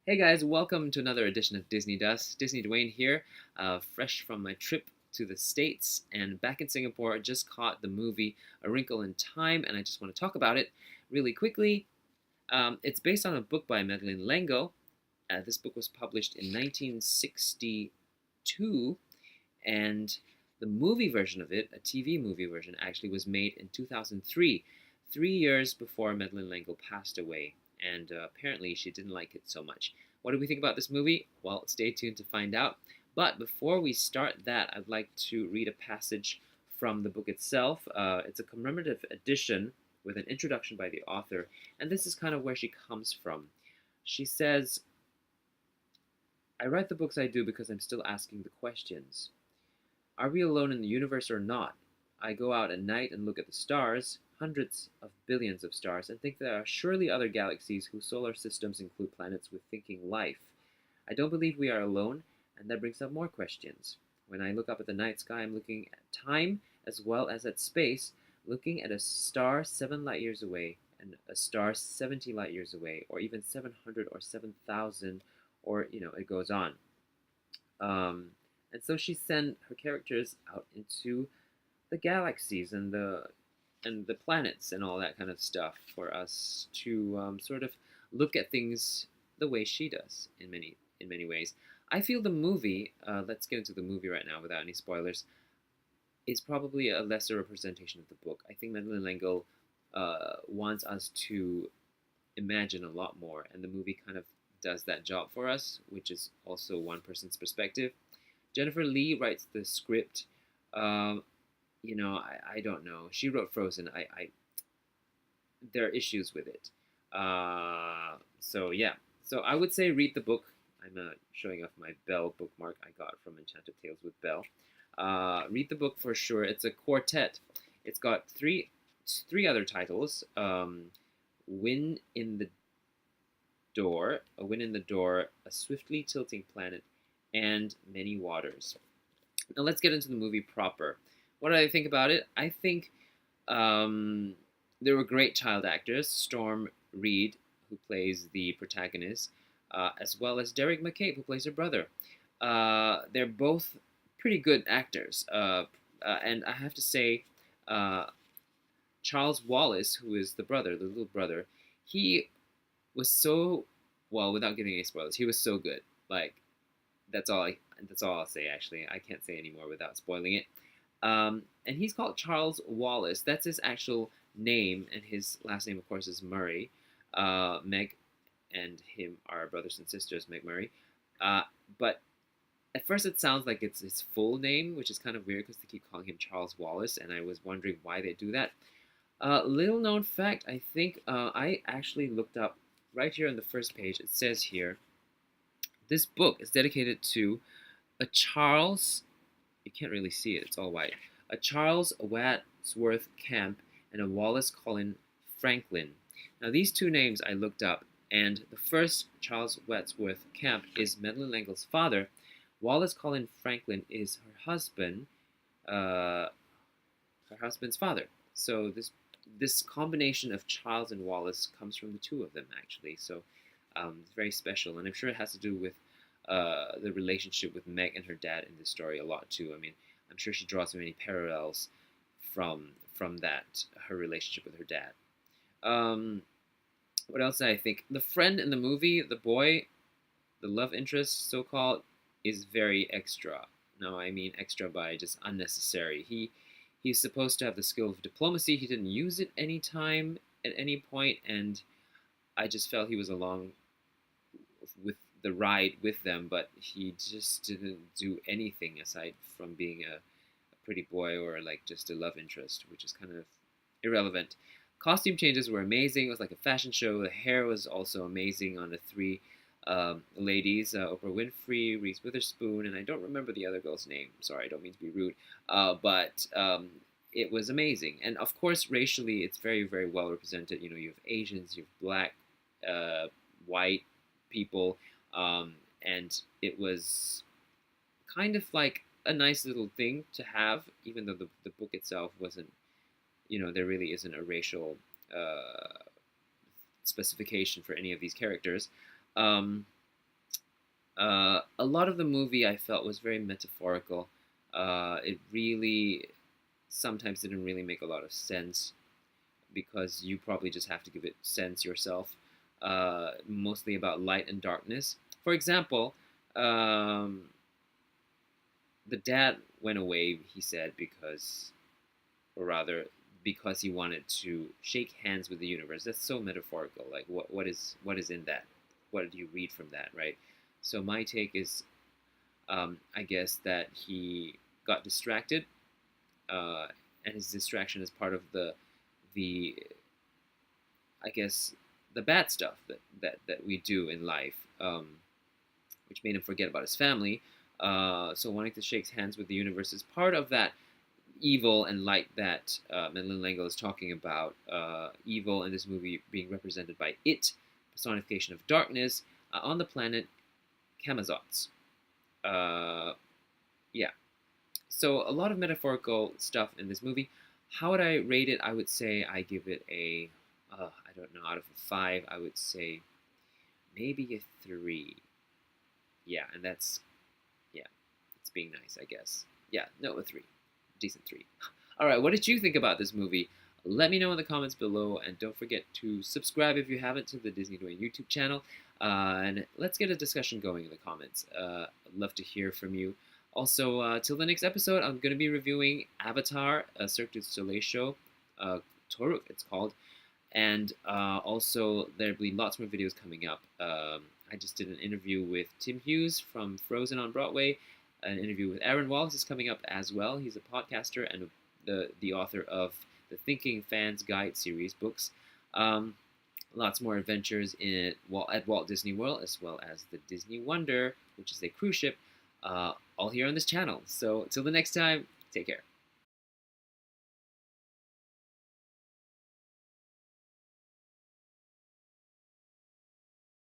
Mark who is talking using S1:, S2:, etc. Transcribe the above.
S1: Hey guys, welcome to another edition of Disney Dust. DisneyDwayne here, fresh from my trip to the States and back in Singapore. I just caught the movie A Wrinkle in Time, and I just want to talk about it really quickly. It's based on a book by Madeleine L'engle. This book was published in 1962, and the movie version of it, a TV movie version, actually was made in 2003, 3 years before Madeleine L'engle passed away. And apparently she didn't like it so much. What do we think about this movie? Well, stay tuned to find out. But before we start that, I'd like to read a passage from the book itself. It's a commemorative edition with an introduction by the author, and this is kind of where she comes from. She says, I write the books I do because I'm still asking the questions. Are we alone in the universe or not? I go out at night and look at the stars, hundreds of billions of stars, and think there are surely other galaxies whose solar systems include planets with thinking life. I don't believe we are alone, and that brings up more questions. When I look up at the night sky, I'm looking at time as well as at space, looking at a star 7 light years away and a star 70 light years away, or even 700 or 7,000, or, it goes on. Um, and so she sent her characters out into the galaxies and the planets and all that kind of stuff for us to sort of look at things the way she does in many ways. I feel the movie. Let's get into the movie right now without any spoilers. Is probably a lesser representation of the book. I think Madeleine L'engle wants us to imagine a lot more, and the movie kind of does that job for us, which is also one person's perspective. Jennifer Lee writes the script. Um, I don't know. She wrote Frozen. There are issues with it. So yeah. So I would say read the book. I'm showing off my Belle bookmark I got from Enchanted Tales with Belle. Read the book for sure. It's a quartet. It's got three other titles. Win in the Door, A Win in the Door, A Swiftly Tilting Planet, and Many Waters. Now let's get into the movie proper. What did I think about it? I think um, there were great child actors. Storm Reed, who plays the protagonist, as well as Derek McCabe, who plays her brother. They're both pretty good actors. And I have to say, uh, Charles Wallace, who is the brother, the little brother, he was so well. Without giving any spoilers, he was so good. Like that's all. That's all I'll say. Actually, I can't say anymore without spoiling it. And he's called Charles Wallace. That's his actual name, and his last name, of course, is Murray. Meg and him are brothers and sisters, Meg Murray. But at first, it sounds like it's his full name, which is kind of weird because they keep calling him Charles Wallace, and I was wondering why they do that. Little known fact, I think I actually looked up right here on the first page. It says here, this book is dedicated to a Charles. You can't really see it; it's all white. A Charles Wadsworth Camp and a Wallace Colin Franklin. Now, these two names I looked up, and the first Charles Wadsworth Camp is Madeleine L'engle's father. Wallace Colin Franklin is uh, her husband's father. So this combination of Charles and Wallace comes from the two of them actually. So it's very special, and I'm sure it has to do with the relationship with Meg and her dad in this story a lot too. I mean, I'm sure she draws so many parallels from that her relationship with her dad. Um, what else did I think? The friend in the movie, the boy, the love interest, so called, is very extra. No, I mean extra by just unnecessary. He's supposed to have the skill of diplomacy. He didn't use it any time at any point, and I just felt he was along with the ride with them, but he just didn't do anything aside from being a pretty boy or like just a love interest, which is kind of irrelevant. Costume changes were amazing. It was like a fashion show. The hair was also amazing on the three ladies, Oprah Winfrey, Reese Witherspoon, and I don't remember the other girl's name. Sorry, I don't mean to be rude. But it was amazing. And of course, racially, it's very, very well represented. You have Asians, you have black, white people, and it was kind of like a nice little thing to have, even though the book itself wasn't, there really isn't a racial specification for any of these characters. Um, A lot of the movie I felt was very metaphorical. It really sometimes didn't really make a lot of sense because you probably just have to give it sense yourself. Mostly about light and darkness. For example, um, the dad went away, he said, because, or rather, because he wanted to shake hands with the universe. That's so metaphorical. Like, what is in that? What do you read from that, right? So my take is, I guess that he got distracted, uh, and his distraction is part of the I guess the bad stuff that we do in life, which made him forget about his family. So wanting to shake hands with the universe is part of that evil and light that Madeleine L'engle is talking about. Evil in this movie being represented by it, personification of darkness on the planet Camazots. Uh, yeah. So a lot of metaphorical stuff in this movie. How would I rate it? I would say I give it a, I don't know, out of a 5, I would say maybe a 3. Yeah, and that's, yeah, it's being nice, I guess. Yeah, no, a 3. Decent 3. All right, what did you think about this movie? Let me know in the comments below, and don't forget to subscribe if you haven't to the DisneyDwayne YouTube channel. And let's get a discussion going in the comments. I'd love to hear from you. Also, till the next episode, I'm going to be reviewing Avatar, a Cirque du Soleil show, Toruk it's called. And also, there'll be lots more videos coming up. I just did an interview with Tim Hughes from Frozen on Broadway. An interview with Aaron Wallace is coming up as well. He's a podcaster and the author of the Thinking Fans Guide series books. Lots more adventures at Walt Disney World, as well as the Disney Wonder, which is a cruise ship, all here on this channel. So, till the next time, take care.